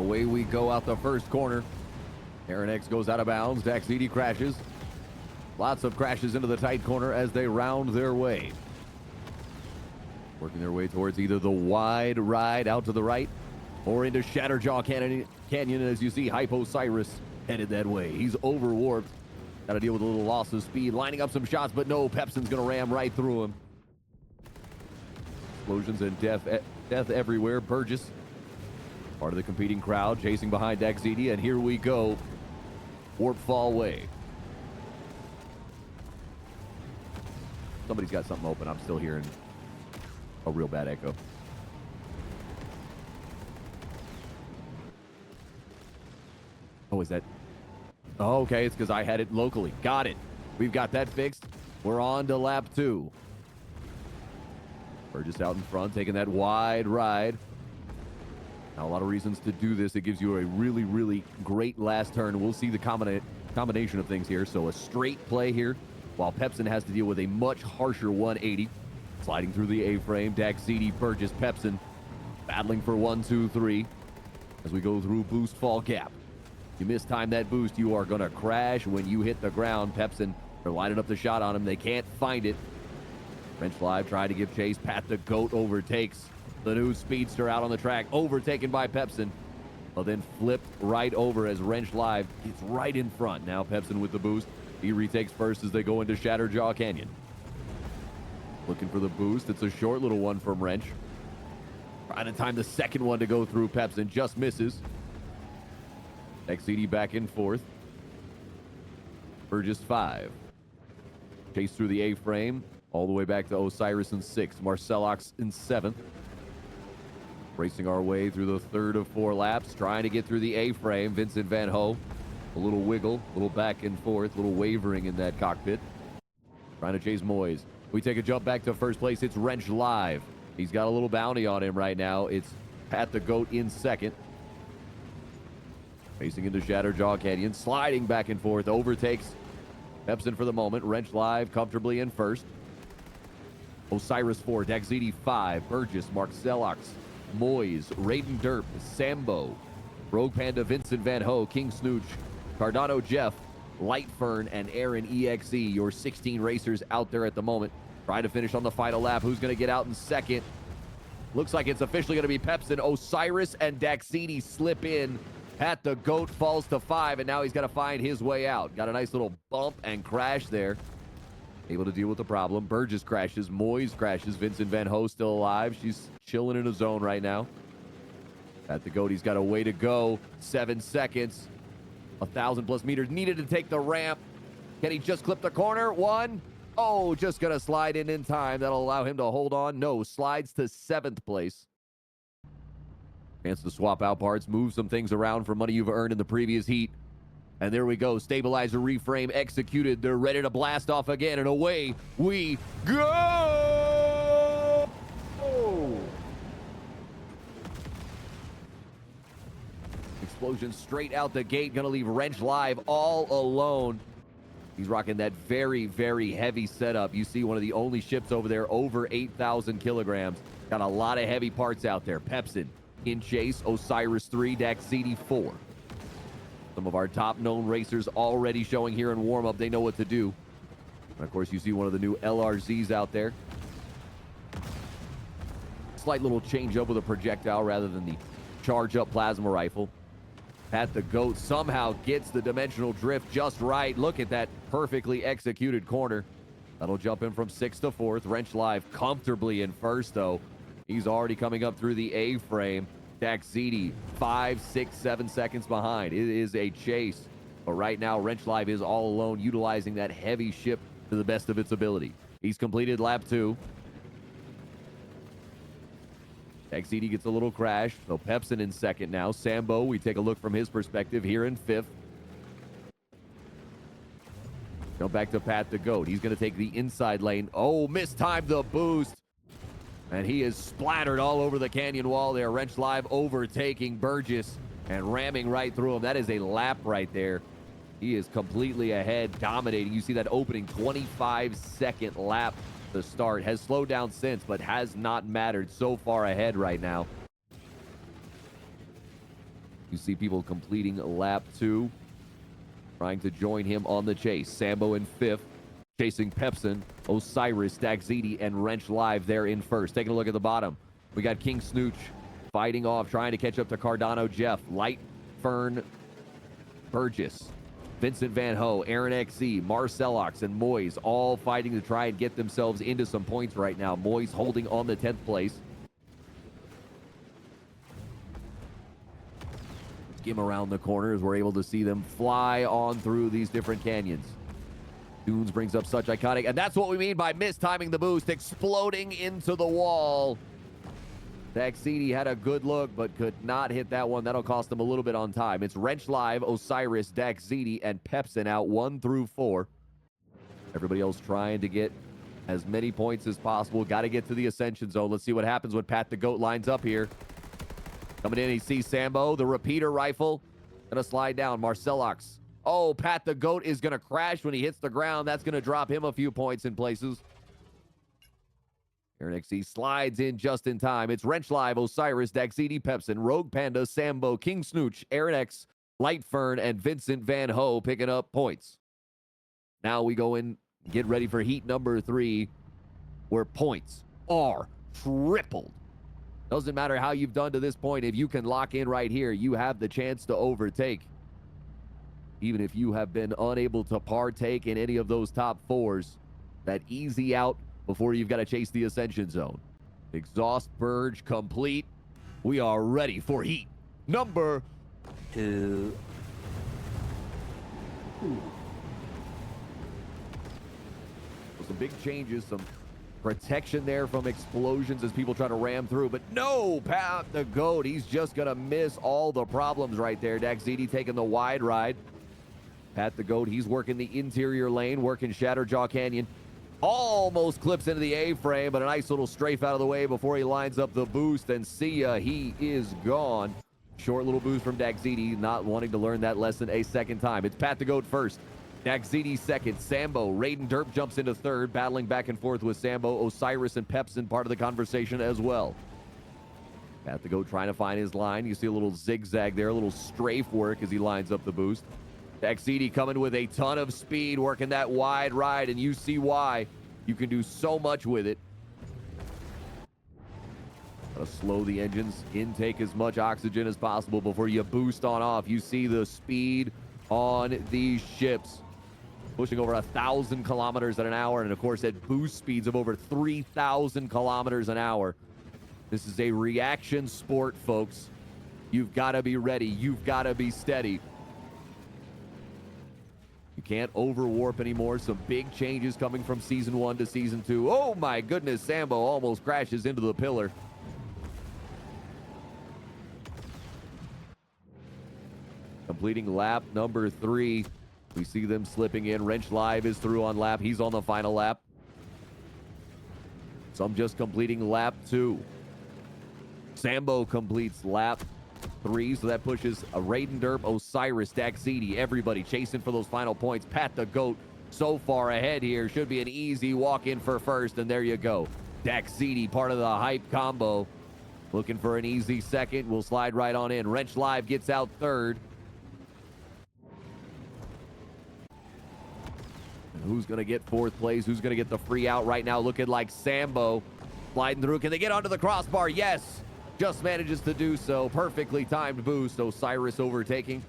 away we go out the first corner. Aaron X goes out of bounds. Daxidi crashes. Lots of crashes into the tight corner as they round their way. Working their way towards either the wide ride out to the right or into Shatterjaw Canyon as you see Hypo Cyrus headed that way. He's overwarped. Got to deal with a little loss of speed. Lining up some shots, but no, Pepsin's going to ram right through him. Explosions and death everywhere. Burgess, part of the competing crowd, chasing behind Daxidi, and here we go. Warp Fall way. Somebody's got something open. I'm still hearing a real bad echo. Oh, is that? Oh, okay. It's because I had it locally. Got it. We've got that fixed. We're on to lap 2. Burgess out in front, taking that wide ride. Now, a lot of reasons to do this. It gives you a really, really great last turn. We'll see the combination of things here. So a straight play here, while Pepsin has to deal with a much harsher 180. Sliding through the A-frame, Daxidi, Burgess, Pepsin battling for 1, 2, 3 as we go through boost fall gap. You mistime that boost, you are going to crash when you hit the ground. Pepsin, they're lining up the shot on him. They can't find it. Wrench Live trying to give chase. Pat the Goat overtakes the new speedster out on the track. Overtaken by Pepsin, but then flipped right over as Wrench Live gets right in front. Now Pepsin with the boost. He retakes first as they go into Shatterjaw Canyon. Looking for the boost. It's a short little one from Wrench. Trying to time the second one to go through Pepsin. Just misses. XCD back in 4th. Burgess 5. Chase through the A-frame. All the way back to Osiris in 6th. Marcelox in 7th. Racing our way through the 3rd of 4 laps. Trying to get through the A-frame. Vincent Van Ho. A little wiggle. A little back and forth. A little wavering in that cockpit. Trying to chase Moyes. We take a jump back to first place. It's Wrench Live. He's got a little bounty on him right now. It's Pat the Goat in 2nd. Racing into Shatterjaw Canyon. Sliding back and forth. Overtakes Pepsin for the moment. Wrench Live comfortably in 1st. Osiris 4. Daxidi 5. Burgess. Marcelox. Moyes. Raiden Derp. Sambo. Rogue Panda. Vincent Van Ho. King Snooch. Cardano Jeff. Lightfern and Aaron EXE, your 16 racers out there at the moment, trying to finish on the final lap. Who's going to get out in 2nd? Looks like it's officially going to be Pepsin. Osiris and Daxidi slip in. Pat the Goat falls to 5, and now he's got to find his way out. Got a nice little bump and crash there. Able to deal with the problem. Burgess crashes. Moyes crashes. Vincent Van Ho still alive. She's chilling in a zone right now. Pat the Goat, he's got a way to go. 7 seconds. 1,000+ meters needed to take the ramp. Can he just clip the corner? 1. Oh, just going to slide in time. That'll allow him to hold on. No, slides to 7th place. Chance to swap out parts, move some things around for money you've earned in the previous heat. And there we go. Stabilizer reframe executed. They're ready to blast off again, and away we go! Oh. Explosion straight out the gate. Gonna leave Wrench Live all alone. He's rocking that very, very heavy setup. You see one of the only ships over there over 8,000 kilograms. Got a lot of heavy parts out there. Pepsin in chase. Osiris 3. Daxidi 4. Some of our top-known racers already showing here in warm-up. They know what to do. And of course, you see one of the new LRZs out there. Slight little change up with a projectile rather than the charge-up plasma rifle. Pat the Goat somehow gets the dimensional drift just right. Look at that perfectly executed corner. That'll jump him from 6th to 4th. Wrench Live comfortably in 1st, though. He's already coming up through the A-frame. Daxidi 5, 6, 7 seconds behind. It is a chase. But right now, Wrench Live is all alone, utilizing that heavy ship to the best of its ability. He's completed lap 2. XCD gets a little crash, so Pepsin in 2nd now. Sambo, we take a look from his perspective here in 5th. Go back to Pat the Goat. He's going to take the inside lane. Oh, mistimed the boost. And he is splattered all over the canyon wall there. Wrench Live overtaking Burgess and ramming right through him. That is a lap right there. He is completely ahead, dominating. You see that opening 25-second lap to start. Has slowed down since, but has not mattered. So far ahead right now. You see people completing lap 2, trying to join him on the chase. Sambo in 5th, chasing Pepsin, Osiris, Daxidi, and Wrench Live there in 1st. Taking a look at the bottom. We got King Snooch fighting off, trying to catch up to Cardano, Jeff, Light, Fern, Burgess, Vincent Van Ho, Aaron XZ, Marcelox, and Moyes all fighting to try and get themselves into some points right now. Moyes holding on the 10th place. Skim around the corners. We're able to see them fly on through these different canyons. Dunes brings up such iconic, and that's what we mean by mistiming the boost, exploding into the wall. Daxidi had a good look, but could not hit that one. That'll cost him a little bit on time. It's Wrench Live, Osiris, Daxidi, and Pepsin out 1 through 4. Everybody else trying to get as many points as possible. Got to get to the Ascension Zone. Let's see what happens when Pat the Goat lines up here. Coming in, he sees Sambo, the repeater rifle. Gonna slide down. Marcelox. Oh, Pat the Goat is gonna crash when he hits the ground. That's gonna drop him a few points in places. Aaron XC slides in just in time. It's Wrench Live, Osiris, Daxidi, Pepsin, Rogue Panda, Sambo, King Snooch, Aaron X, Light Fern, and Vincent Van Ho picking up points. Now we go in, get ready for heat number 3, where points are tripled. Doesn't matter how you've done to this point. If you can lock in right here, you have the chance to overtake. Even if you have been unable to partake in any of those top 4s, that easy out before you've got to chase the Ascension Zone. Exhaust purge complete. We are ready for heat number 2. Some big changes, some protection there from explosions as people try to ram through, but no, Pat the Goat, he's just gonna miss all the problems right there. Daxidi taking the wide ride. Pat the Goat, he's working the interior lane, working Shatterjaw Canyon. Almost clips into the A-frame, but a nice little strafe out of the way before he lines up the boost, and see ya, he is gone. Short little boost from Daxidi, not wanting to learn that lesson a second time. It's Pat the Goat first. Daxidi second. Sambo, Raiden Derp jumps into 3rd, battling back and forth with Sambo, Osiris, and Pepsin part of the conversation as well. Pat the Goat trying to find his line. You see a little zigzag there, a little strafe work as he lines up the boost. Daxidi coming with a ton of speed, working that wide ride, and you see why. You can do so much with it. Gotta slow the engines, intake as much oxygen as possible before you boost on off. You see the speed on these ships. Pushing over 1,000 kilometers an hour, and of course at boost speeds of over 3,000 kilometers an hour. This is a reaction sport, folks. You've got to be ready. You've got to be steady. You can't overwarp anymore. Some big changes coming from Season 1 to Season 2. Oh my goodness, Sambo almost crashes into the pillar. Completing lap number 3. We see them slipping in. Wrench Live is through on lap. He's on the final lap. Some just completing lap 2. Sambo completes lap 3, so that pushes a Raiden Derp, Osiris, Daxidi, everybody chasing for those final points. Pat the Goat so far ahead here. Should be an easy walk in for first, and there you go. Daxidi, part of the hype combo. Looking for an easy second. We'll slide right on in. Wrench Live gets out 3rd. Who's going to get 4th place? Who's going to get the free out right now? Looking like Sambo sliding through. Can they get onto the crossbar? Yes. Just manages to do so. Perfectly timed boost. Osiris overtaking.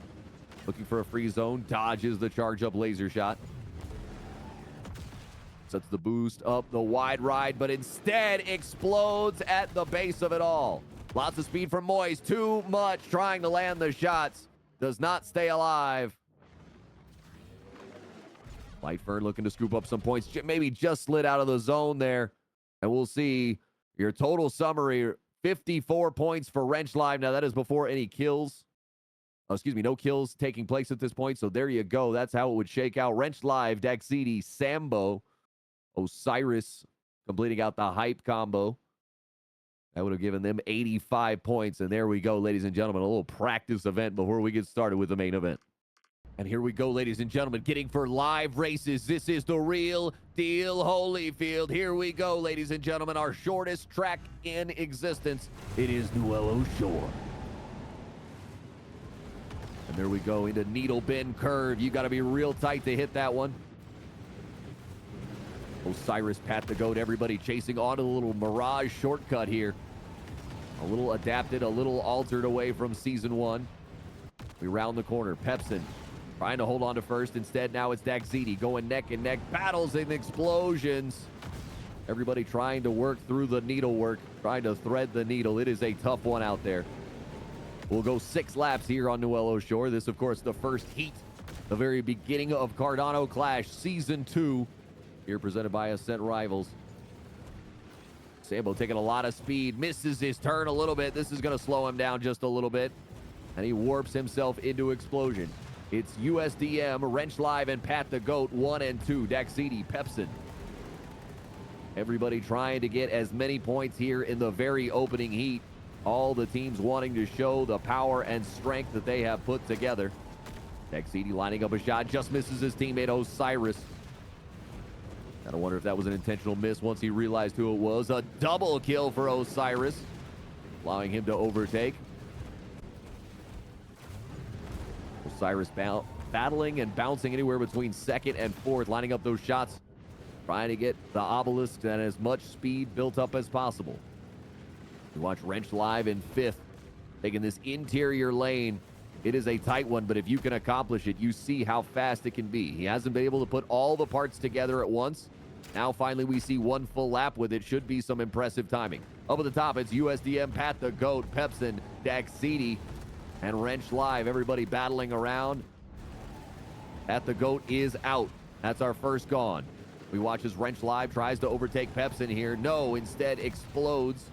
Looking for a free zone. Dodges the charge up laser shot. Sets the boost up the wide ride, but instead explodes at the base of it all. Lots of speed from Moyes. Too much trying to land the shots. Does not stay alive. Lightfern looking to scoop up some points. Maybe just slid out of the zone there. And we'll see your total summary. 54 points for Wrench Live. Now, that is before any kills. Oh, excuse me, no kills taking place at this point. So there you go. That's how it would shake out. Wrench Live, Daxidi, Sambo, Osiris completing out the hype combo. That would have given them 85 points. And there we go, ladies and gentlemen. A little practice event before we get started with the main event. And here we go, ladies and gentlemen, getting for live races. This is the real deal Holyfield. Here we go, ladies and gentlemen, our shortest track in existence. It is Nuevo Shore. there we go into Needle Bend Curve. You got to be real tight to hit that one. Osiris, Pat the Goat, everybody chasing onto the little Mirage shortcut here. A little adapted, a little altered away from Season 1. We round the corner. Pepsin trying to hold on to first. Instead, now it's Daxidi going neck and neck. Battles and explosions. Everybody trying to work through the needlework, trying to thread the needle. It is a tough one out there. We'll go 6 laps here on Nuelo Shore. This, of course, the first heat, the very beginning of Cardano Clash Season 2. Here presented by Ascent Rivals. Sambo taking a lot of speed, misses his turn a little bit. This is going to slow him down just a little bit. And he warps himself into explosion. It's USDM, Wrench Live, and Pat the Goat, 1 and 2. Daxidi, Pepsin. Everybody trying to get as many points here in the very opening heat. All the teams wanting to show the power and strength that they have put together. Daxidi lining up a shot, just misses his teammate Osiris. Gotta wonder if that was an intentional miss once he realized who it was. A double kill for Osiris, allowing him to overtake. Osiris battling and bouncing anywhere between 2nd and 4th, lining up those shots, trying to get the obelisk and as much speed built up as possible. We watch Wrench Live in 5th, taking this interior lane. It is a tight one, but if you can accomplish it, you see how fast it can be. He hasn't been able to put all the parts together at once. Now finally we see 1 full lap with it. Should be some impressive timing. Up at the top, it's USDM, Pat the Goat, Pepsin, Daxidi, and Wrench Live. Everybody battling around. Pat the Goat is out. That's our first gone. We watch as Wrench Live tries to overtake Pepsin here. No, instead explodes.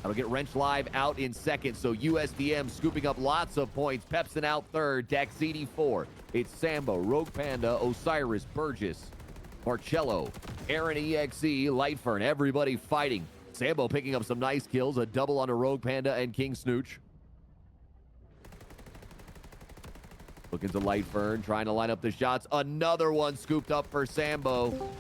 That'll get Wrench Live out in 2nd, so USDM scooping up lots of points. Pepsin out 3rd, Daxidi 4. It's Sambo, Rogue Panda, Osiris, Burgess, Marcello, Aaron EXE, Lightfern, everybody fighting. Sambo picking up some nice kills, a double on a Rogue Panda and King Snooch. Looking to Lightfern, trying to line up the shots. Another one scooped up for Sambo.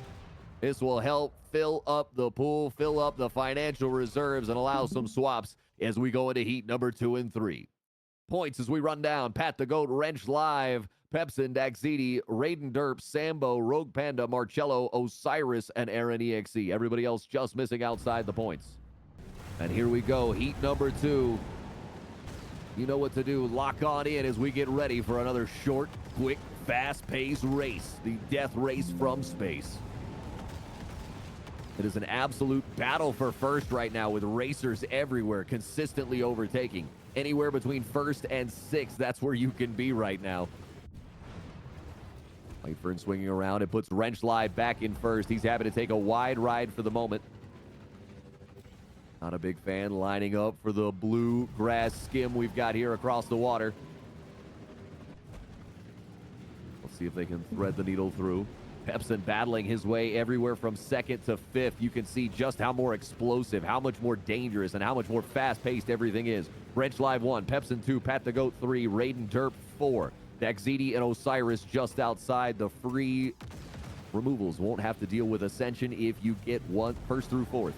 This will help fill up the pool, fill up the financial reserves, and allow some swaps as we go into heat number 2 and 3. Points as we run down. Pat the Goat, Wrench Live, Pepsin, Daxidi, Raiden Derp, Sambo, Rogue Panda, Marcello, Osiris, and Aaron EXE. Everybody else just missing outside the points. And here we go, heat number 2. You know what to do. Lock on in as we get ready for another short, quick, fast-paced race. The death race from space. It is an absolute battle for first right now with racers everywhere consistently overtaking. Anywhere between 1st and 6th, that's where you can be right now. Lightfern swinging around. It puts Wrench Live back in 1st. He's happy to take a wide ride for the moment. Not a big fan, lining up for the blue grass skim we've got here across the water. Let's see if they can thread the needle through. Pepsin battling his way everywhere from 2nd to 5th. You can see just how more explosive, how much more dangerous, and how much more fast-paced everything is. Wrench Live 1, Pepsin 2, Pat the Goat 3, Raiden Derp 4. Daxidi and Osiris just outside. The free removals won't have to deal with Ascension if you get 1st through 4th.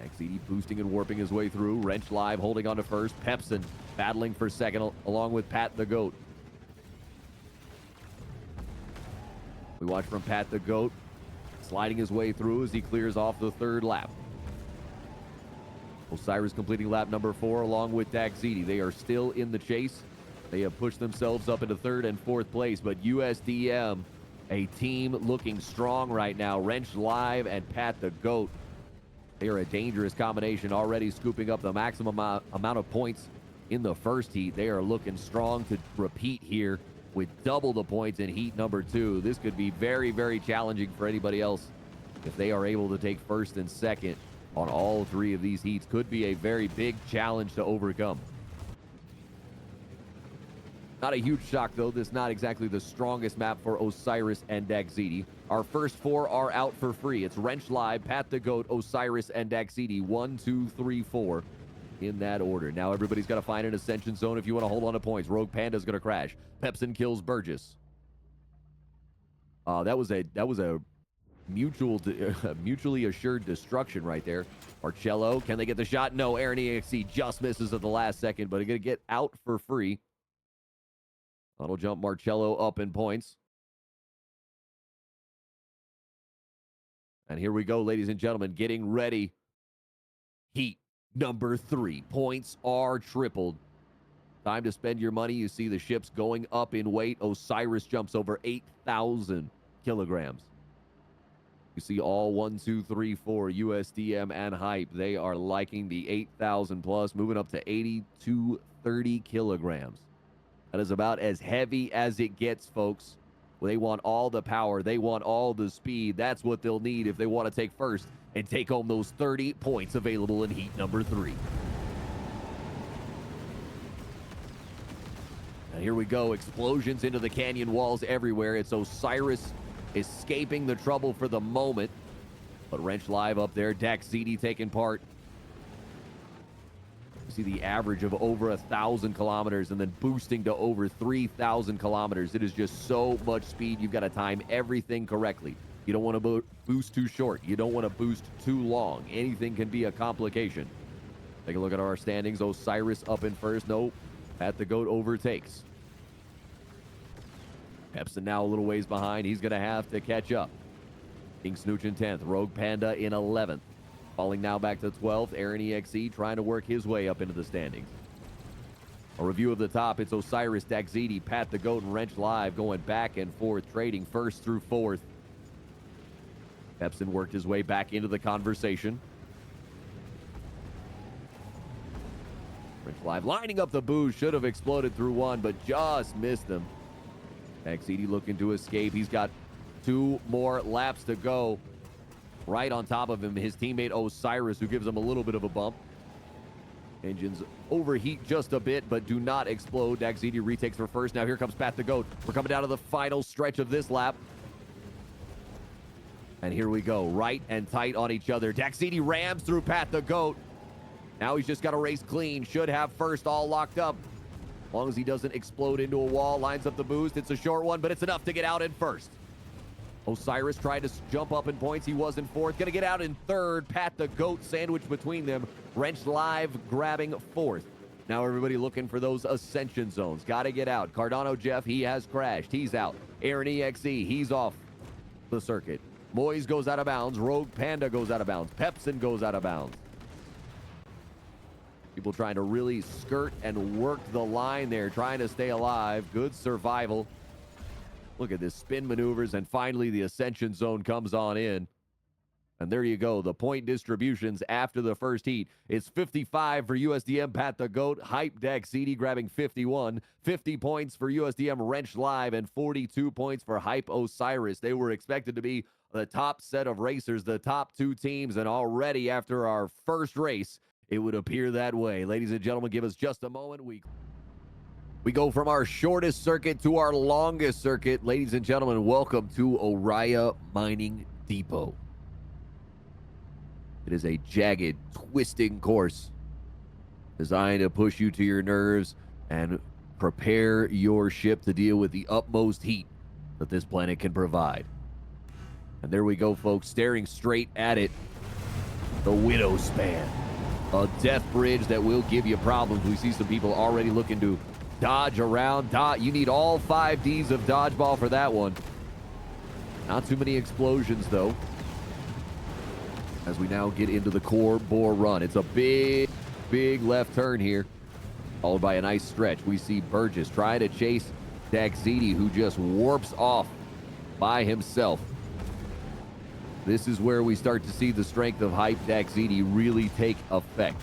Daxidi boosting and warping his way through. Wrench Live holding on to 1st. Pepsin battling for 2nd along with Pat the Goat. We watch from Pat the Goat sliding his way through as he clears off the 3rd lap. Osiris completing lap number 4 along with Daxidi. They are still in the chase. They have pushed themselves up into 3rd and 4th place, but USDM, a team looking strong right now. Wrench Live and Pat the Goat, they are a dangerous combination, already scooping up the maximum amount of points in the first heat. They are looking strong to repeat here with double the points in heat number 2. This could be very, very challenging for anybody else if they are able to take 1st and 2nd on all 3 of these heats. Could be a very big challenge to overcome. Not a huge shock, though. This is not exactly the strongest map for Osiris and Daxidi. Our first 4 are out for free. It's Wrench Live, Pat the Goat, Osiris, and Daxidi. 1, 2, 3, 4 in that order. Now everybody's got to find an ascension zone if you want to hold on to points. Rogue Panda's going to crash. Pepsin kills Burgess. That was a mutually assured destruction right there. Marcello, can they get the shot? No, Aaron EXE just misses at the last second, but going to get out for free. That'll jump Marcello up in points. And here we go, ladies and gentlemen, getting ready. Heat number 3. Points are tripled. Time to spend your money. You see the ships going up in weight. Osiris jumps over 8,000 kilograms. You see all 1, 2, 3, 4 USDM and Hype. They are liking the 8,000 plus, moving up to 8,230 kilograms. That is about as heavy as it gets, folks. They want all the power. They want all the speed. That's what they'll need if they want to take first and take home those 30 points available in heat number 3. And here we go. Explosions into the canyon walls everywhere. It's Osiris escaping the trouble for the moment. But Wrench Live up there. Dax ZD taking part. You see the average of over 1,000 kilometers and then boosting to over 3,000 kilometers. It is just so much speed. You've got to time everything correctly. You don't want to boost too short. You don't want to boost too long. Anything can be a complication. Take a look at our standings. Osiris up in first. Nope. Pat the Goat overtakes. Epson now a little ways behind. He's going to have to catch up. King Snooch in 10th. Rogue Panda in 11th. Falling now back to 12th. Aaron EXE trying to work his way up into the standings. A review of the top. It's Osiris, Daxidi, Pat the Goat, and Wrench Live going back and forth, trading first through fourth. Epson worked his way back into the conversation. Wrench Live lining up the boost. Should have exploded through one, but just missed him. Daxidi looking to escape. He's got 2 more laps to go. Right on top of him, his teammate Osiris, who gives him a little bit of a bump. Engines overheat just a bit, but do not explode. Daxidi retakes for first. Now here comes Pat the Goat. We're coming down to the final stretch of this lap. And here we go, right and tight on each other. Daxidi rams through Pat the Goat. Now he's just got to race clean. Should have first all locked up. As long as he doesn't explode into a wall, lines up the boost. It's a short one, but it's enough to get out in first. Osiris tried to jump up in points. He was in fourth. Going to get out in third. Pat the Goat sandwiched between them. Wrench Live grabbing fourth. Now everybody looking for those ascension zones. Got to get out. Cardano Jeff, he has crashed. He's out. Aaron EXE, he's off the circuit. Moyes goes out of bounds. Rogue Panda goes out of bounds. Pepsin goes out of bounds. People trying to really skirt and work the line there, trying to stay alive. Good survival. Look at this, spin maneuvers, and finally the ascension zone comes on in. And there you go, the point distributions after the first heat. It's 55 for USDM Pat the Goat, Hype Deck CD grabbing 51, 50 points for USDM Wrench Live, and 42 points for Hype Osiris. They were expected to be the top set of racers, the top 2 teams, and already after our first race, it would appear that way. Ladies and gentlemen, give us just a moment. We go from our shortest circuit to our longest circuit. Ladies and gentlemen, welcome to Oriah Mining Depot. It is a jagged, twisting course designed to push you to your nerves and prepare your ship to deal with the utmost heat that this planet can provide. And there we go, folks, staring straight at it. The Widow Span. A death bridge that will give you problems. We see some people already looking to dodge around. You need all 5 Ds of dodgeball for that one. Not too many explosions, though. As we now get into the core bore run. It's a big, big left turn here, followed by a nice stretch. We see Burgess trying to chase Daxidi, who just warps off by himself. This is where we start to see the strength of Hype Daxidi really take effect.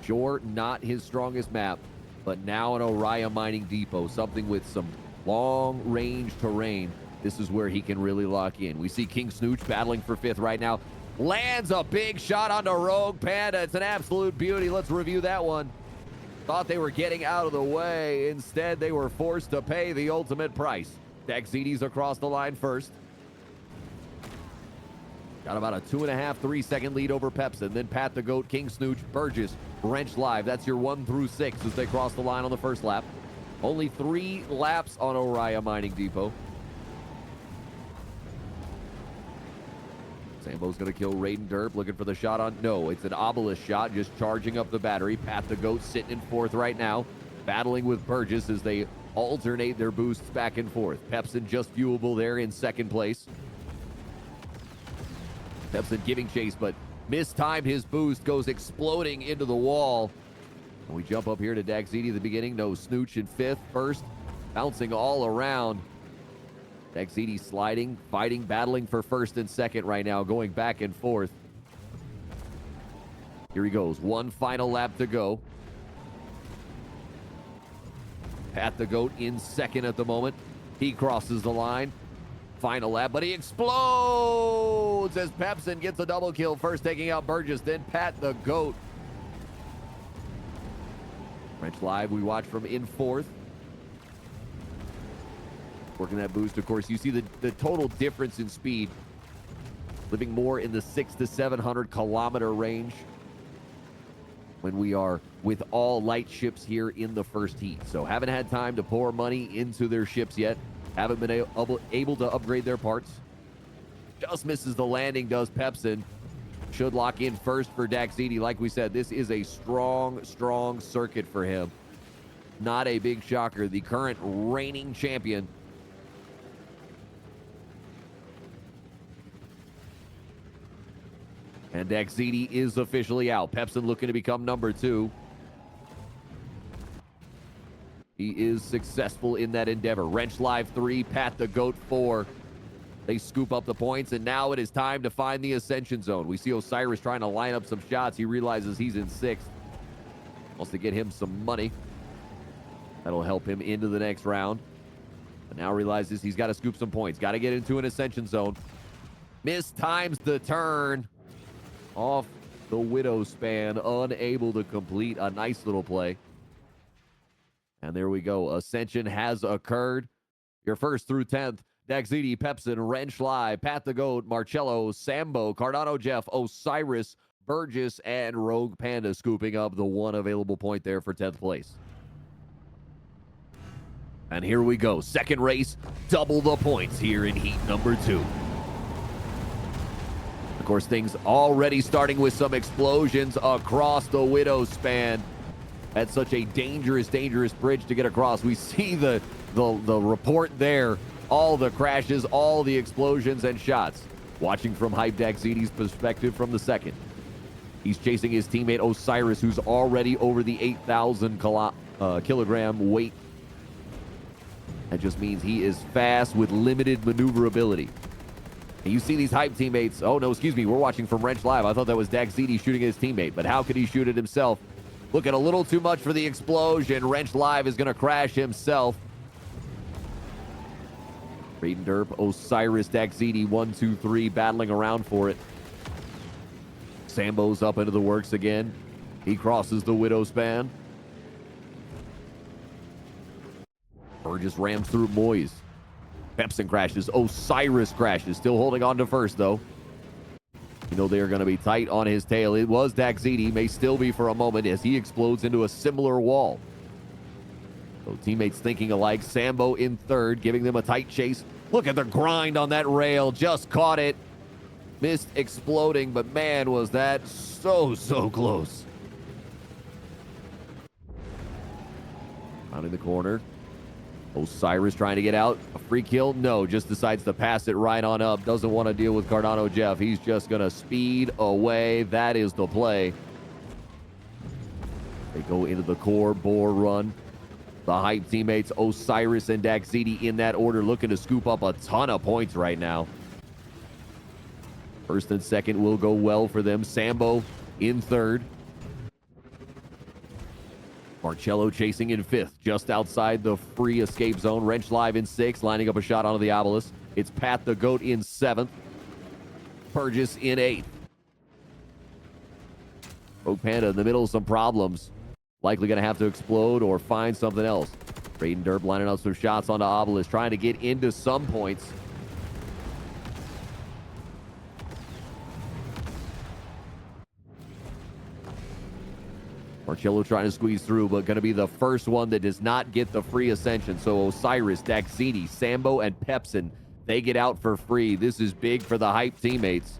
Sure, not his strongest map, but now in Oriah Mining Depot, something with some long-range terrain, this is where he can really lock in. We see King Snooch battling for 5th right now. Lands a big shot onto Rogue Panda. It's an absolute beauty. Let's review that one. Thought they were getting out of the way. Instead, they were forced to pay the ultimate price. Daxidi's across the line first. Got about a 2.5, 3-second lead over Pepsin. Then Pat the Goat, King Snooch, Burgess, Wrench Live. That's your 1 through 6 as they cross the line on the first lap. Only 3 laps on Oriah Mining Depot. Sambo's going to kill Raiden Derp, looking for the shot on. No, it's an Obelisk shot, just charging up the battery. Pat the Goat sitting in fourth right now, battling with Burgess as they alternate their boosts back and forth. Pepsin just viewable there in second place. Pepsin giving chase, but mistimed his boost, goes exploding into the wall. And we jump up here to Daxidi at the beginning. No, Snooch in fifth, first, bouncing all around. Daxidi sliding, fighting, battling for first and second right now, going back and forth. Here he goes. One final lap to go. Pat the Goat in second at the moment. He crosses the line. Final lap, but he explodes as Pepsin gets a double kill. First taking out Burgess, then Pat the Goat. French Live, we watch from in fourth. Working that boost, of course. You see the total difference in speed. Living more in the 600 to 700 kilometer range when we are with all light ships here in the first heat. So haven't had time to pour money into their ships yet. Haven't been able to upgrade their parts. Just misses the landing, does Pepsin. Should lock in first for Daxidi. Like we said, this is a strong, strong circuit for him. Not a big shocker. The current reigning champion. And Daxidi is officially out. Pepsin looking to become number 2. He is successful in that endeavor. Wrench Live 3, Pat the Goat 4. They scoop up the points, and now it is time to find the Ascension Zone. We see Osiris trying to line up some shots. He realizes he's in 6th. Wants to get him some money. That'll help him into the next round. But now realizes he's got to scoop some points. Got to get into an Ascension Zone. Mistimes the turn. Off the Widow span. Unable to complete a nice little play. And there we go. Ascension has occurred. Your first through 10th. Daxidi, Pepsin, Wrench Live, Pat the Goat, Marcello, Sambo, Cardano Jeff, Osiris, Burgess, and Rogue Panda scooping up the one available point there for 10th place. And here we go. Second race, double the points here in heat number 2. Of course, things already starting with some explosions across the Widow span. That's such a dangerous, dangerous bridge to get across. We see the report there. All the crashes, all the explosions and shots. Watching from Hype Daxidi's perspective from the second. He's chasing his teammate Osiris, who's already over the 8,000 kilogram weight. That just means he is fast with limited maneuverability. And you see these Hype teammates. Oh, no, excuse me. We're watching from Wrench Live. I thought that was Daxidi shooting at his teammate, but how could he shoot it himself? Looking a little too much for the explosion. Wrench Live is going to crash himself. Raiden Derp, Osiris, Daxidi, 1, 2, 3, battling around for it. Sambo's up into the works again. He crosses the Widow span. Burgess rams through Moyes. Pepsin crashes. Osiris crashes. Still holding on to first, though. You know they are going to be tight on his tail. It was Daxidi. May still be for a moment as he explodes into a similar wall. So teammates thinking alike. Sambo in third, giving them a tight chase. Look at the grind on that rail. Just caught it. Missed exploding, but man, was that so close. Out in the corner. Osiris trying to get out. A free kill? No, just decides to pass it right on up. Doesn't want to deal with Cardano Jeff. He's just going to speed away. That is the play. They go into the core bore run. The Hype teammates, Osiris and Daxidi in that order, looking to scoop up a ton of points right now. First and second will go well for them. Sambo in third. Marcello chasing in fifth, just outside the free escape zone. Wrench Live in sixth, lining up a shot onto the Obelisk. It's Pat the Goat in seventh. Burgess in eighth. Rogue Panda in the middle of some problems. Likely going to have to explode or find something else. Raiden Derp lining up some shots onto Obelisk, trying to get into some points. Marcello trying to squeeze through, but going to be the first one that does not get the free ascension. So Osiris, Daxidi, Sambo, and Pepsin, they get out for free. This is big for the Hype teammates.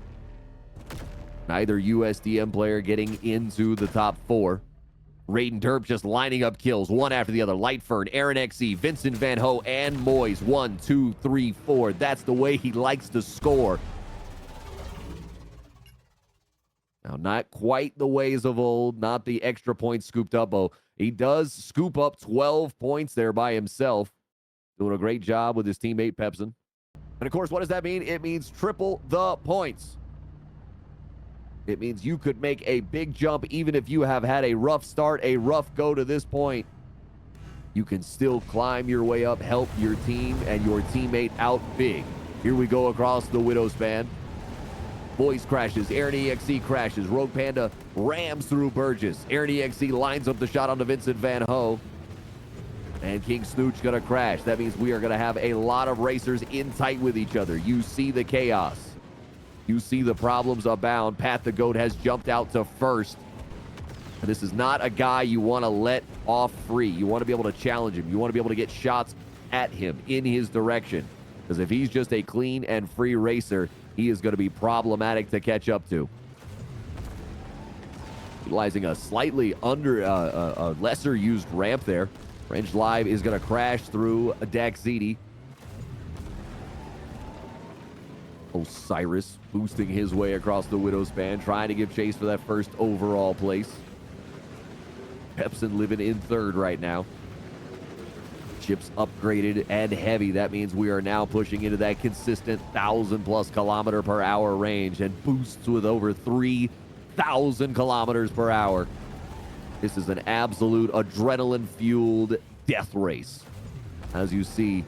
Neither USDM player getting into the top 4. Raiden Derp just lining up kills one after the other. Lightfern, Aaron XE, Vincent Van Ho, and Moyes. 1, 2, 3, 4. That's the way he likes to score. Now, not quite the ways of old, not the extra points scooped up. Oh, he does scoop up 12 points there by himself. Doing a great job with his teammate Pepsin. And of course, what does that mean? It means triple the points. It means you could make a big jump even if you have had a rough start, a rough go to this point. You can still climb your way up, help your team and your teammate out big. Here we go across the Widow span. Boys crashes, Aaron EXE crashes, Rogue Panda rams through Burgess. Aaron EXE lines up the shot onto Vincent Van Ho. And King Snooch gonna crash. That means we are gonna have a lot of racers in tight with each other. You see the chaos. You see the problems abound. Pat the Goat has jumped out to first. And this is not a guy you want to let off free. You want to be able to challenge him. You want to be able to get shots at him in his direction. Because if he's just a clean and free racer, he is going to be problematic to catch up to. Utilizing a slightly a lesser used ramp there. French Live is going to crash through Daxidi. Osiris boosting his way across the Widow span, trying to give chase for that first overall place. Pepsin living in third right now. Chips upgraded and heavy. That means we are now pushing into that consistent 1,000+ kilometer per hour range and boosts with over 3,000 kilometers per hour. This is an absolute adrenaline-fueled death race. As you see,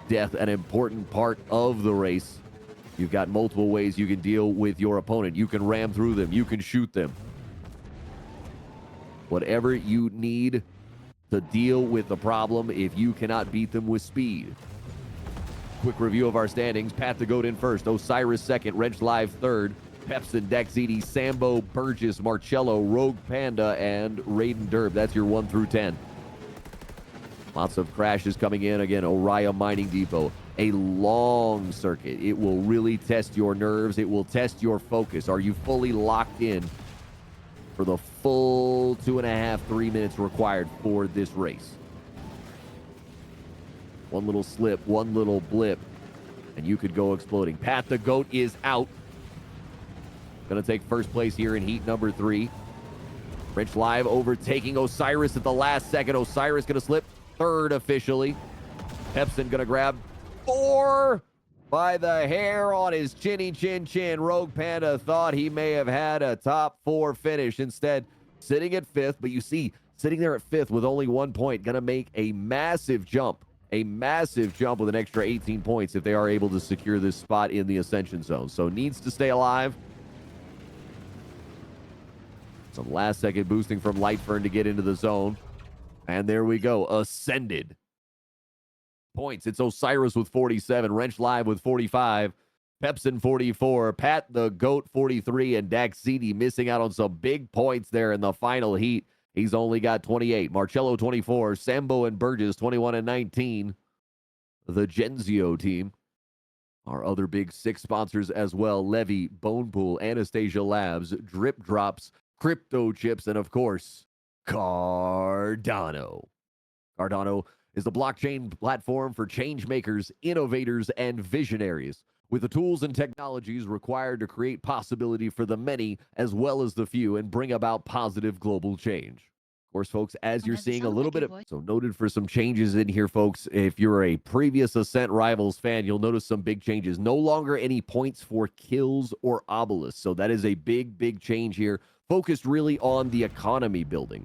death an important part of the race. You've got multiple ways you can deal with your opponent. You can ram through them. You can shoot them. Whatever you need to deal with the problem if you cannot beat them with speed. Quick review of our standings. Pat the Goat in first. Osiris second. Wrench Live third. Pepsin, Daxidi, Sambo, Burgess, Marcello, Rogue Panda, and Raiden Derb. That's your 1 through 10. Lots of crashes coming in. Again, Oriya Mining Depot. A long circuit. It will really test your nerves. It will test your focus. Are you fully locked in for the full 2.5, 3 minutes required for this race? One little slip, one little blip, and you could go exploding. Pat the Goat is out. Going to take first place here in heat number 3. French Live overtaking Osiris at the last second. Osiris going to slip third officially. Pepsin going to grab 4 by the hair on his chinny chin chin. Rogue Panda thought he may have had a top 4 finish. Instead, sitting at 5th, but you see, sitting there at 5th with only 1 point, going to make a massive jump with an extra 18 points if they are able to secure this spot in the Ascension Zone. So needs to stay alive. Some last second boosting from Lightfern to get into the zone. And there we go, ascended. Points. It's Osiris with 47, Wrench Live with 45, Pepsin 44, Pat the Goat 43, and Daxidi missing out on some big points there in the final heat. He's only got 28. Marcello 24, Sambo and Burgess 21 and 19. The Genzio team. Our other big 6 sponsors as well: Levy, Bonepool, Anastasia Labs, Drip Drops, Crypto Chips, and of course, Cardano. Cardano is the blockchain platform for change makers, innovators, and visionaries, with the tools and technologies required to create possibility for the many as well as the few and bring about positive global change. Of course, folks, as you're seeing a little bit of, so noted for some changes in here, folks. If you're a previous Ascent Rivals fan, you'll notice some big changes. No longer any points for kills or obelisks. So that is a big change here, focused really on the economy building.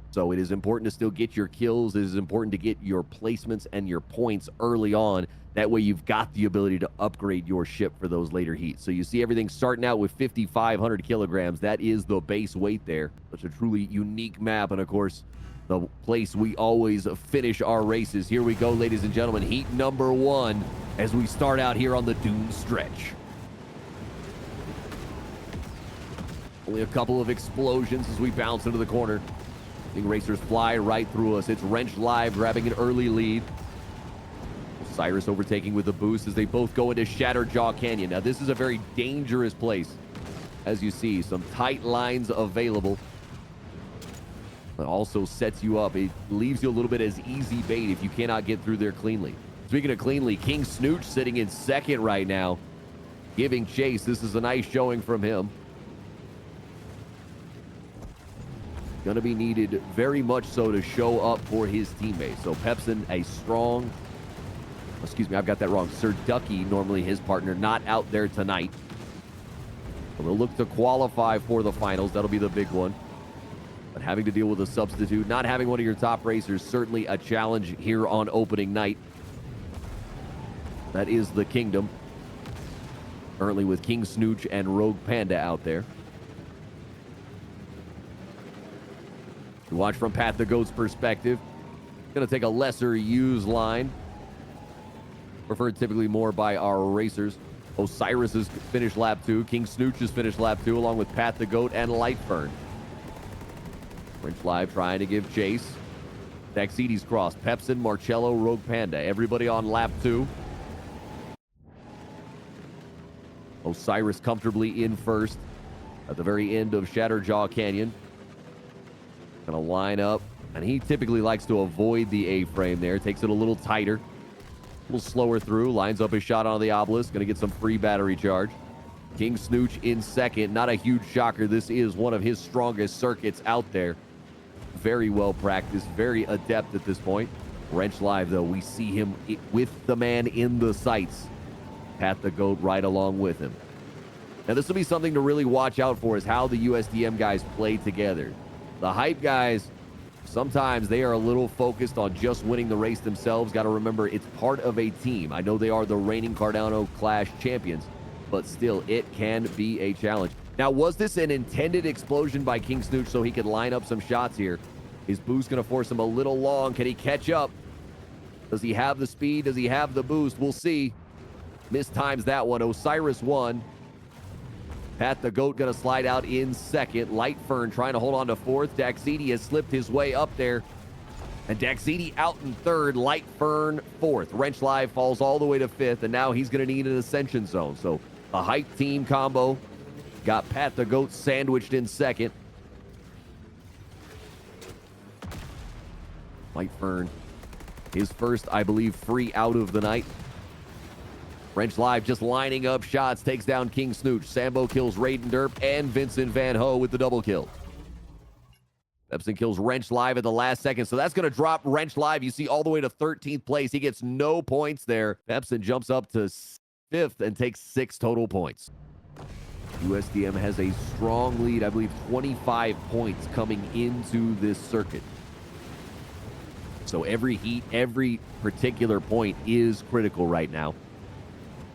So it is important to still get your kills. It is important to get your placements and your points early on. That way you've got the ability to upgrade your ship for those later heats. So you see everything starting out with 5,500 kilograms. That is the base weight there. Such a truly unique map. And of course, the place we always finish our races. Here we go, ladies and gentlemen. Heat number 1 as we start out here on the Dune stretch. Only a couple of explosions as we bounce into the corner. Racers fly right through us. It's Wrench Live grabbing an early lead. Osiris overtaking with the boost as they both go into Shatterjaw Canyon. Now, this is a very dangerous place. As you see, some tight lines available. It also sets you up. It leaves you a little bit as easy bait if you cannot get through there cleanly. Speaking of cleanly, King Snooch sitting in second right now, giving chase. This is a nice showing from him. Going to be needed very much so to show up for his teammates. So Pepsin, a strong, excuse me, I've got that wrong. Sir Ducky, normally his partner, not out there tonight. So we'll look to qualify for the finals. That'll be the big one. But having to deal with a substitute, not having one of your top racers, certainly a challenge here on opening night. That is the Kingdom. Currently with King Snooch and Rogue Panda out there. You watch from Pat the Goat's perspective. Going to take a lesser used line. Preferred typically more by our racers. Osiris has finished lap 2. King Snooch has finished lap 2, along with Pat the Goat and Lightburn. French Live trying to give chase. Daxides crossed. Pepsin, Marcello, Rogue Panda. Everybody on lap 2. Osiris comfortably in first at the very end of Shatterjaw Canyon. Gonna line up, and he typically likes to avoid the A-frame there. Takes it a little tighter, a little slower through. Lines up his shot on the obelisk. Gonna get some free battery charge. King Snooch in second. Not a huge shocker. This is one of his strongest circuits out there. Very well practiced, very adept at this point. Wrench Live, though, we see him with the man in the sights. Pat the Goat right along with him. Now, this will be something to really watch out for, is how the USDM guys play together. The hype guys, sometimes they are a little focused on just winning the race themselves. Got to remember, it's part of a team. I know they are the reigning Cardano Clash champions, but still, it can be a challenge. Now, was this an intended explosion by King Snooch so he could line up some shots here? Is boost going to force him a little long? Can he catch up? Does he have the speed? Does he have the boost? We'll see. Mistimes that one. Osiris won. Pat the Goat going to slide out in second. Lightfern trying to hold on to fourth. Daxidi has slipped his way up there. And Daxidi out in third. Lightfern fourth. Wrench Live falls all the way to fifth. And now he's going to need an ascension zone. So a hype team combo. Got Pat the Goat sandwiched in second. Lightfern, his first, I believe, free out of the night. Wrench Live just lining up shots, takes down King Snooch. Sambo kills Raiden Derp and Vincent Van Ho with the double kill. Pepsin kills Wrench Live at the last second, so that's going to drop Wrench Live. You see all the way to 13th place. He gets no points there. Pepsin jumps up to 5th and takes 6 total points. USDM has a strong lead, I believe 25 points coming into this circuit. So every heat, every particular point is critical right now.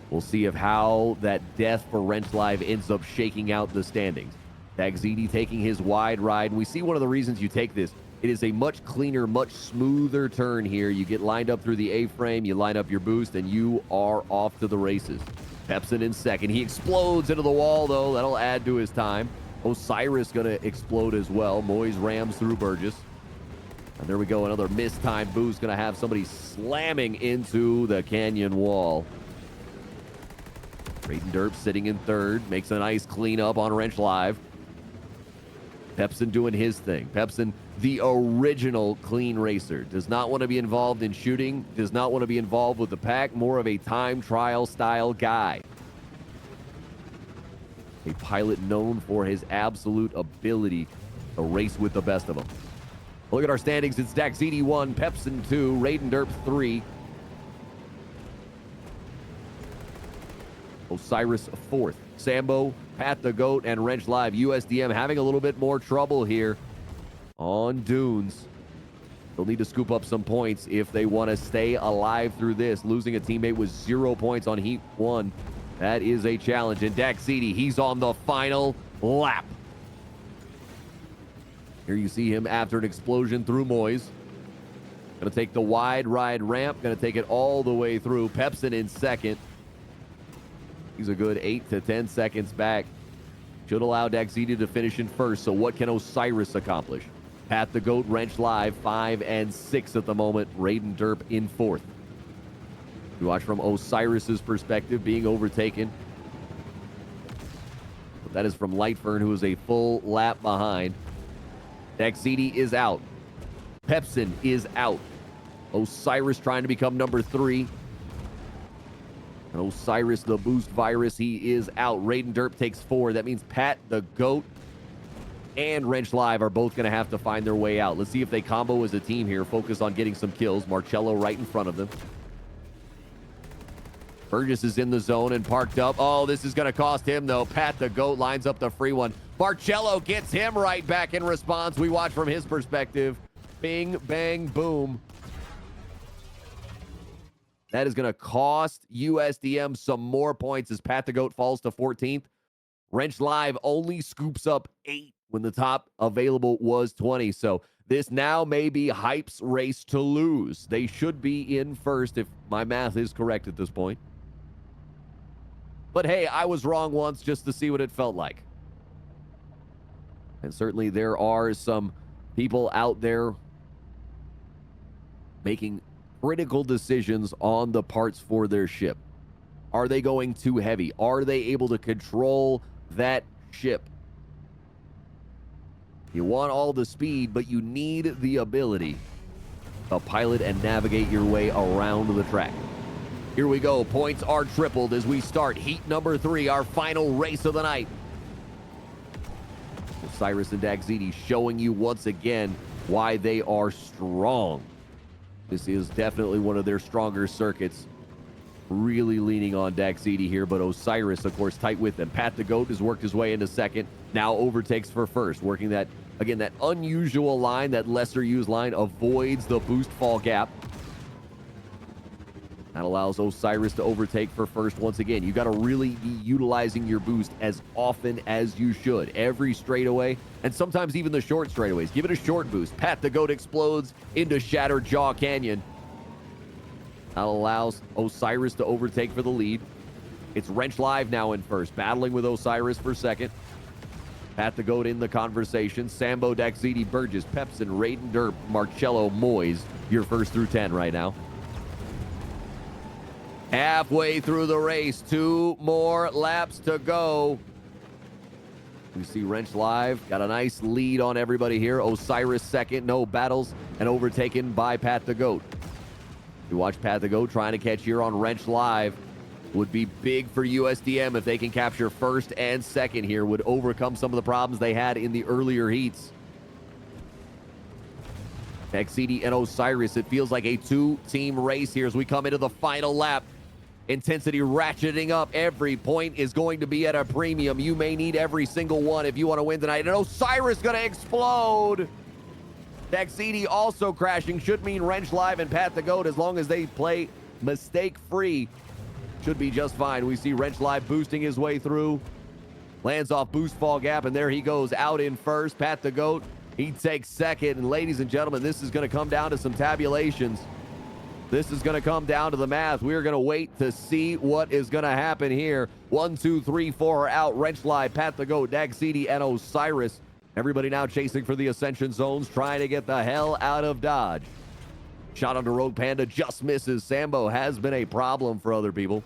We'll see if how that death for Wrench Live ends up shaking out the standings. Daxidi taking his wide ride. We see one of the reasons you take this. It is a much cleaner, much smoother turn here. You get lined up through the A-frame, you line up your boost, and you are off to the races. Pepsin in second. He explodes into the wall, though. That'll add to his time. Osiris going to explode as well. Moyes rams through Burgess. And there we go. Another mistimed boost. Going to have somebody slamming into the canyon wall. Raiden Derp sitting in third. Makes a nice cleanup on Wrench Live. Pepsin doing his thing. Pepsin, the original clean racer. Does not want to be involved in shooting. Does not want to be involved with the pack. More of a time trial style guy. A pilot known for his absolute ability to race with the best of them. Look at our standings. It's Daxidi 1, Pepsin 2, Raiden Derp 3. Osiris 4th. Sambo, Pat the Goat, and Wrench Live. USDM having a little bit more trouble here on Dunes. They'll need to scoop up some points if they want to stay alive through this. Losing a teammate with 0 points on Heat 1. That is a challenge. And Daxidi, he's on the final lap. Here you see him after an explosion through Moyes. Going to take the wide ride ramp. Going to take it all the way through. Pepsin in second. He's a good 8 to 10 seconds back. Should allow Daxidi to finish in first. So what can Osiris accomplish? Pat the Goat, Wrench Live, 5 and 6 at the moment. Raiden Derp in 4th. You watch from Osiris's perspective, being overtaken. That is from Lightfern, who is a full lap behind. Dexidi is out. Pepsin is out. Osiris trying to become number 3. And Osiris, the boost virus, he is out. Raiden Derp takes 4. That means Pat, the GOAT, and Wrench Live are both going to have to find their way out. Let's see if they combo as a team here. Focus on getting some kills. Marcello right in front of them. Burgess is in the zone and parked up. Oh, this is going to cost him, though. Pat, the GOAT, lines up the free one. Marcello gets him right back in response. We watch from his perspective. Bing, bang, boom. That is going to cost USDM some more points as Pat the GOAT falls to 14th. Wrench Live only scoops up 8 when the top available was 20. So this now may be Hype's race to lose. They should be in first if my math is correct at this point. But hey, I was wrong once just to see what it felt like. And certainly there are some people out there making critical decisions on the parts for their ship. Are they going too heavy? Are they able to control that ship? You want all the speed, but you need the ability to pilot and navigate your way around the track. Here we go. Points are tripled as we start heat number 3, our final race of the night. Osiris and Dagzidi showing you once again why they are strong. This is definitely one of their stronger circuits. Really leaning on Dagzidi here, but Osiris, of course, tight with them. Pat the GOAT has worked his way into second. Now overtakes for first, working that, again, that unusual line, that lesser used line, avoids the boost fall gap. That allows Osiris to overtake for first once again. You got to really be utilizing your boost as often as you should. Every straightaway, and sometimes even the short straightaways. Give it a short boost. Pat the GOAT explodes into Shattered Jaw Canyon. That allows Osiris to overtake for the lead. It's Wrench Live now in first, battling with Osiris for second. Pat the GOAT in the conversation. Sambo, Daxidi, Burgess, Pepsin, Raiden Derp, Marcello, Moyes. Your first through 10 right now. Halfway through the race, 2 more laps to go. We see Wrench Live got a nice lead on everybody here. Osiris second, no battles, and overtaken by Pat the GOAT. You watch Pat the GOAT trying to catch here on Wrench Live. Would be big for USDM if they can capture first and second here. Would overcome some of the problems they had in the earlier heats. Daxidi and Osiris, it feels like a 2-team race here as we come into the final lap. Intensity ratcheting up. Every point is going to be at a premium. You may need every single one if you want to win tonight. And Osiris going to explode. Daxidi also crashing. Should mean Wrench Live and Pat the GOAT, as long as they play mistake-free, should be just fine. We see Wrench Live boosting his way through. Lands off boost fall gap, and there he goes out in first. Pat the GOAT, he takes second. And ladies and gentlemen, this is going to come down to some tabulations. This is going to come down to the math. We are going to wait to see what is going to happen here. 1, 2, 3, 4 are out. Wrench Live, Pat the GOAT, Daxidi, and Osiris. Everybody now chasing for the Ascension zones, trying to get the hell out of Dodge. Shot onto Rogue Panda, just misses. Sambo has been a problem for other people.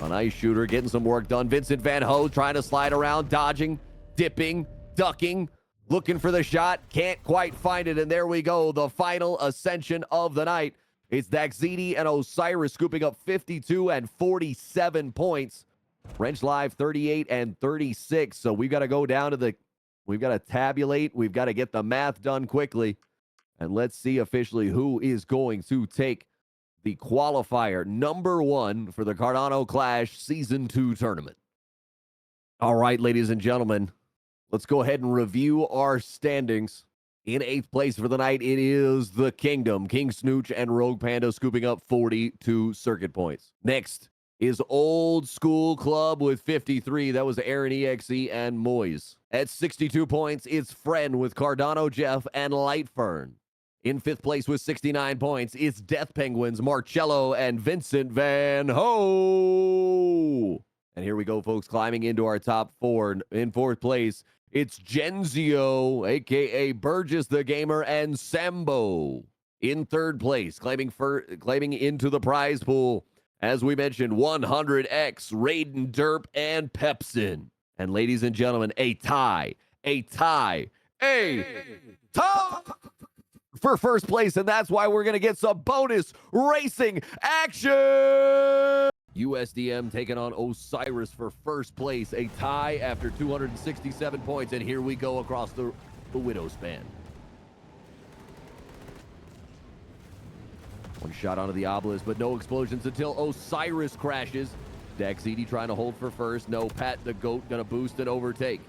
A nice shooter, getting some work done. Vincent Van Ho trying to slide around, dodging, dipping, ducking. Looking for the shot, can't quite find it, and there we go. The final Ascension of the night. It's Daxidi and Osiris scooping up 52 and 47 points. Wrench Live 38 and 36. So we've got to go down to we've got to tabulate. We've got to get the math done quickly. And let's see officially who is going to take the qualifier number 1 for the Cardano Clash Season 2 tournament. All right, ladies and gentlemen. Let's go ahead and review our standings. In 8th place for the night, it is the Kingdom. King Snooch and Rogue Panda scooping up 42 circuit points. Next is Old School Club with 53. That was Aaron EXE and Moyes. At 62 points, it's Friend with Cardano, Jeff, and Lightfern. In 5th place with 69 points, it's Death Penguins, Marcello, and Vincent Van Ho. And here we go, folks, climbing into our top 4. In 4th place, it's Genzio, a.k.a. Burgess the Gamer, and Sambo. In 3rd place, claiming into the prize pool, as we mentioned, 100X, Raiden Derp, and Pepsin. And ladies and gentlemen, a tie for first place, and that's why we're going to get some bonus racing action. USDM taking on Osiris for first place, a tie after 267 points, and here we go across the widow span. One shot onto the obelisk, but no explosions until Osiris crashes. DaxZD trying to hold for first. No, Pat the Goat gonna boost and overtake.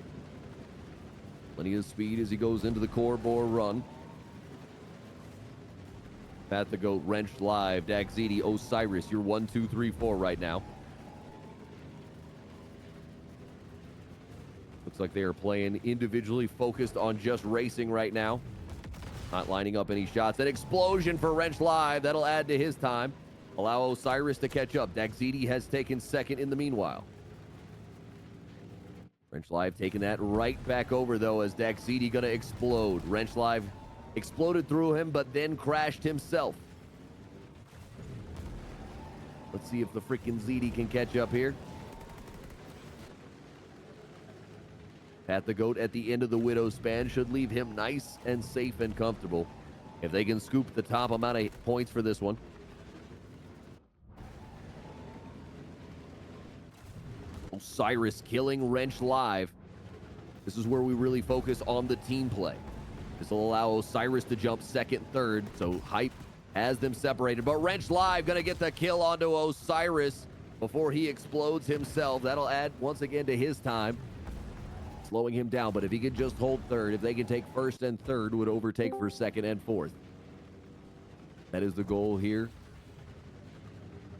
Plenty of speed as he goes into the core bore run. Pat the Goat wrenched live. DaxZD, Osiris, you're 1, 2, 3, 4 right now. Looks like they are playing individually focused on just racing right now. Not lining up any shots. An explosion for Wrench Live. That'll add to his time. Allow Osiris to catch up. DaxZD has taken second in the meanwhile. Wrench Live taking that right back over, though, as DaxZD going to explode. Wrench Live exploded through him, but then crashed himself. Let's see if the freaking ZD can catch up here. Pat the Goat at the end of the Widow span should leave him nice and safe and comfortable if they can scoop the top amount of points for this one. Osiris killing Wrench Live. This is where we really focus on the team play. This will allow Osiris to jump second, third, so Hype has them separated. But Wrench Live going to get the kill onto Osiris before he explodes himself. That'll add once again to his time, slowing him down. But if he could just hold third, if they can take first and third, would overtake for second and fourth. That is the goal here.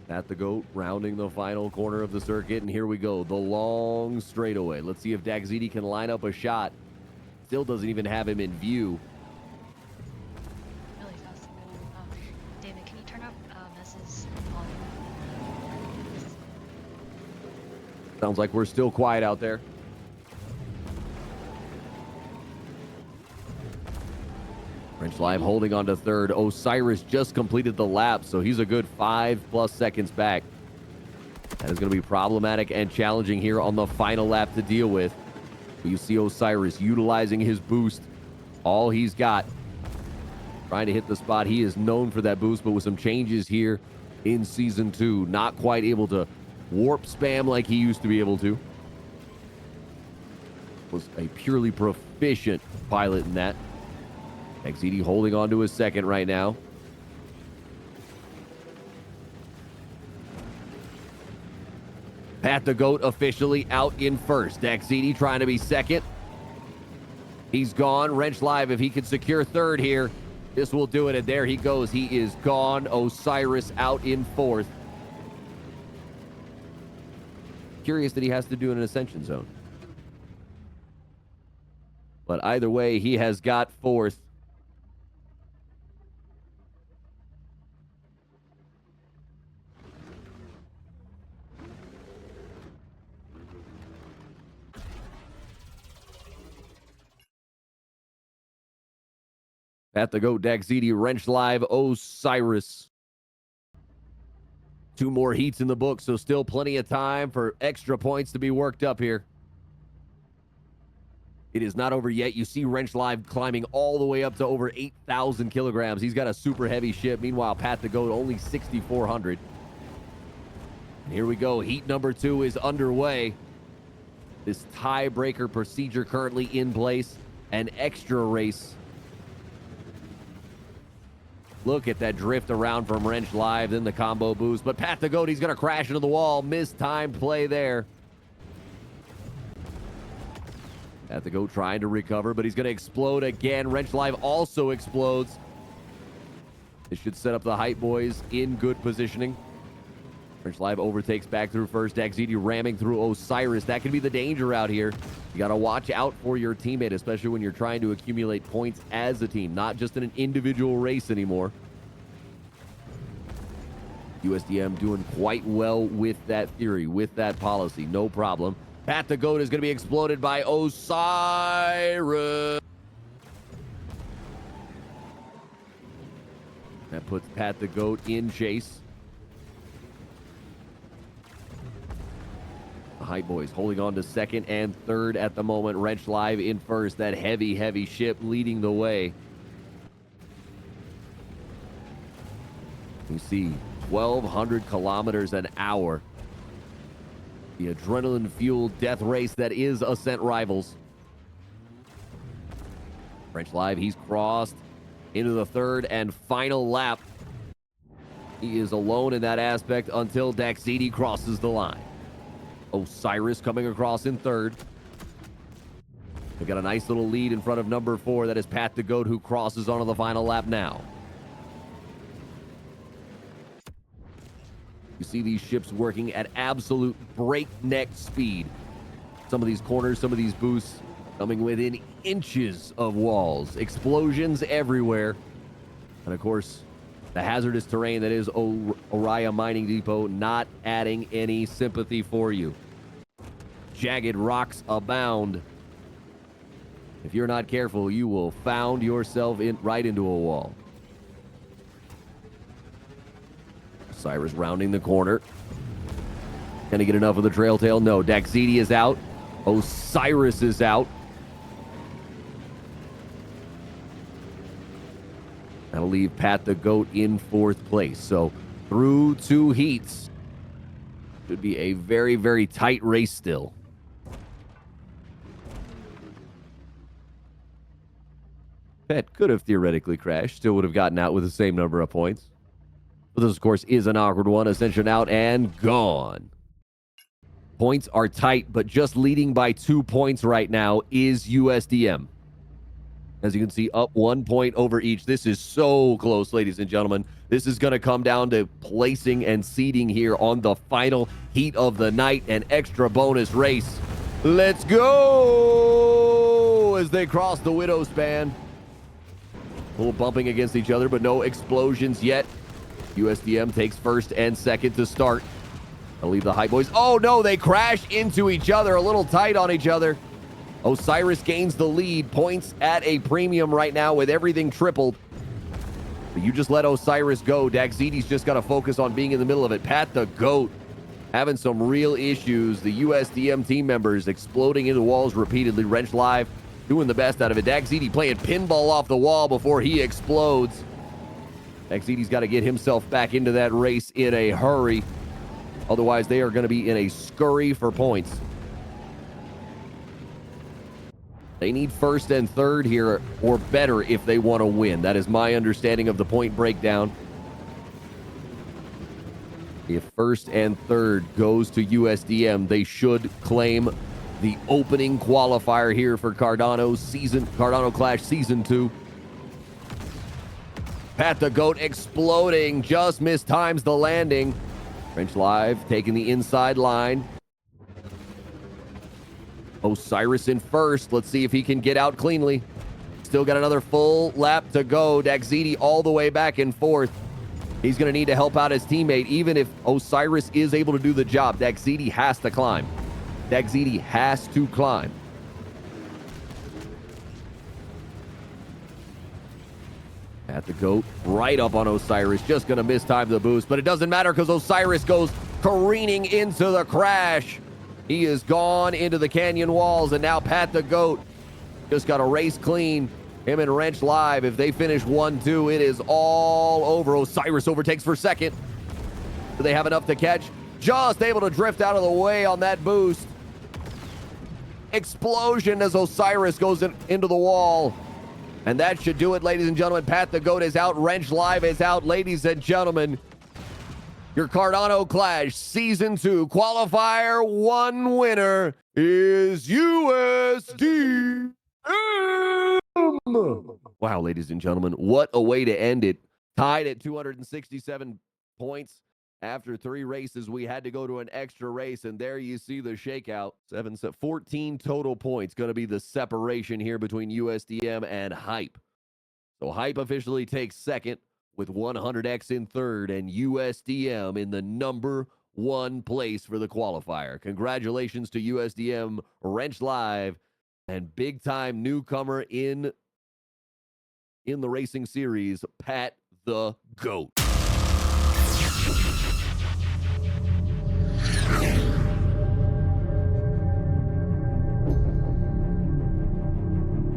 Pat the Goat rounding the final corner of the circuit, and here we go, the long straightaway. Let's see if DaxZD can line up a shot. Still doesn't even have him in view. Really fast. David, can you turn up Mess's volume? Sounds like we're still quiet out there. Wrench Live holding on to third. Osiris just completed the lap, so he's a good 5+ seconds back. That is going to be problematic and challenging here on the final lap to deal with. But you see Osiris utilizing his boost, all he's got, trying to hit the spot. He is known for that boost, but with some changes here in Season 2, not quite able to warp spam like he used to be able to. Was a purely proficient pilot in that. DaxZD holding on to his second right now. Pat the Goat officially out in first. DaxZD trying to be second. He's gone. Wrench Live, if he can secure third here, this will do it. And there he goes. He is gone. Osiris out in fourth. Curious that he has to do an Ascension Zone. But either way, he has got fourth. Pat the Goat, DaxZD, Wrench Live, Osiris. 2 more heats in the book, so still plenty of time for extra points to be worked up here. It is not over yet. You see Wrench Live climbing all the way up to over 8,000 kilograms. He's got a super heavy ship. Meanwhile, Pat the Goat only 6,400. Here we go. Heat number 2 is underway. This tiebreaker procedure currently in place. An extra race. Look at that drift around from Wrench Live, then the combo boost. But Pat the Goat, he's going to crash into the wall. Mistimed play there. Pat the Goat trying to recover, but he's going to explode again. Wrench Live also explodes. This should set up the Hype Boys in good positioning. Wrench Live overtakes back through first. DaxZD ramming through Osiris. That can be the danger out here. You got to watch out for your teammate, especially when you're trying to accumulate points as a team, not just in an individual race anymore. USDM doing quite well with that theory, with that policy. No problem. Pat the Goat is going to be exploded by Osiris. That puts Pat the Goat in chase. The Hype Boys holding on to second and third at the moment. Wrench Live in first. That heavy, heavy ship leading the way. You see 1,200 kilometers an hour. The adrenaline-fueled death race that is Ascent Rivals. Wrench Live, he's crossed into the third and final lap. He is alone in that aspect until Daxidi crosses the line. Osiris coming across in third. They got a nice little lead in front of number 4. That is Pat the Goat, who crosses onto the final lap now. You see these ships working at absolute breakneck speed. Some of these corners, some of these boosts coming within inches of walls. Explosions everywhere. And of course, the hazardous terrain that is Oriya Mining Depot not adding any sympathy for you. Jagged rocks abound. If you're not careful, you will found yourself right into a wall. Cyrus rounding the corner. Can he get enough of the trail tail? No. Daxidi is out. Osiris is out. That'll leave Pat the Goat in 4th place. So through 2 heats. Should be a very, very tight race still. Pat could have theoretically crashed. Still would have gotten out with the same number of points. But this, of course, is an awkward one. Ascension out and gone. Points are tight, but just leading by 2 points right now is USDM. As you can see, up 1 point over each. This is so close, ladies and gentlemen. This is going to come down to placing and seeding here on the final heat of the night. An extra bonus race. Let's go! As they cross the Widow span. A little bumping against each other, but no explosions yet. USDM takes first and second to start. I'll leave the Hype Boys. Oh, no, they crash into each other. A little tight on each other. Osiris gains the lead. Points at a premium right now with everything tripled. But you just let Osiris go. Daxidi's just got to focus on being in the middle of it. Pat the Goat having some real issues. The USDM team members exploding into walls repeatedly. Wrench Live doing the best out of it. Daxidi playing pinball off the wall before he explodes. Daxidi's got to get himself back into that race in a hurry. Otherwise, they are going to be in a scurry for points. They need first and third here or better if they want to win. That is my understanding of the point breakdown. If first and third goes to USDM, they should claim the opening qualifier here for Cardano Clash Season 2. Pat the Goat exploding, just mistimes the landing. Wrench Live taking the inside line. Osiris in first. Let's see if he can get out cleanly. Still got another full lap to go. Daxidi all the way back in 4th. He's going to need to help out his teammate. Even if Osiris is able to do the job, Daxidi has to climb. Daxidi has to climb. At the Goat, right up on Osiris. Just going to mistime the boost, but it doesn't matter because Osiris goes careening into the crash. He is gone into the canyon walls, and now Pat the Goat just got a race clean. Him and Wrench Live, if they finish 1-2, it is all over. Osiris overtakes for second. Do they have enough to catch? Just able to drift out of the way on that boost. Explosion as Osiris goes into the wall. And that should do it, ladies and gentlemen. Pat the Goat is out. Wrench Live is out. Ladies and gentlemen, your Cardano Clash Season 2 Qualifier 1 winner is USDM. Wow, ladies and gentlemen, what a way to end it. Tied at 267 points. After 3 races, we had to go to an extra race, and there you see the shakeout. 14 total points. Going to be the separation here between USDM and Hype. So Hype officially takes second with 100x in third, and USDM in the number 1 place for the qualifier. Congratulations to USDM, Wrench Live, and big-time newcomer in the racing series, Pat the Goat.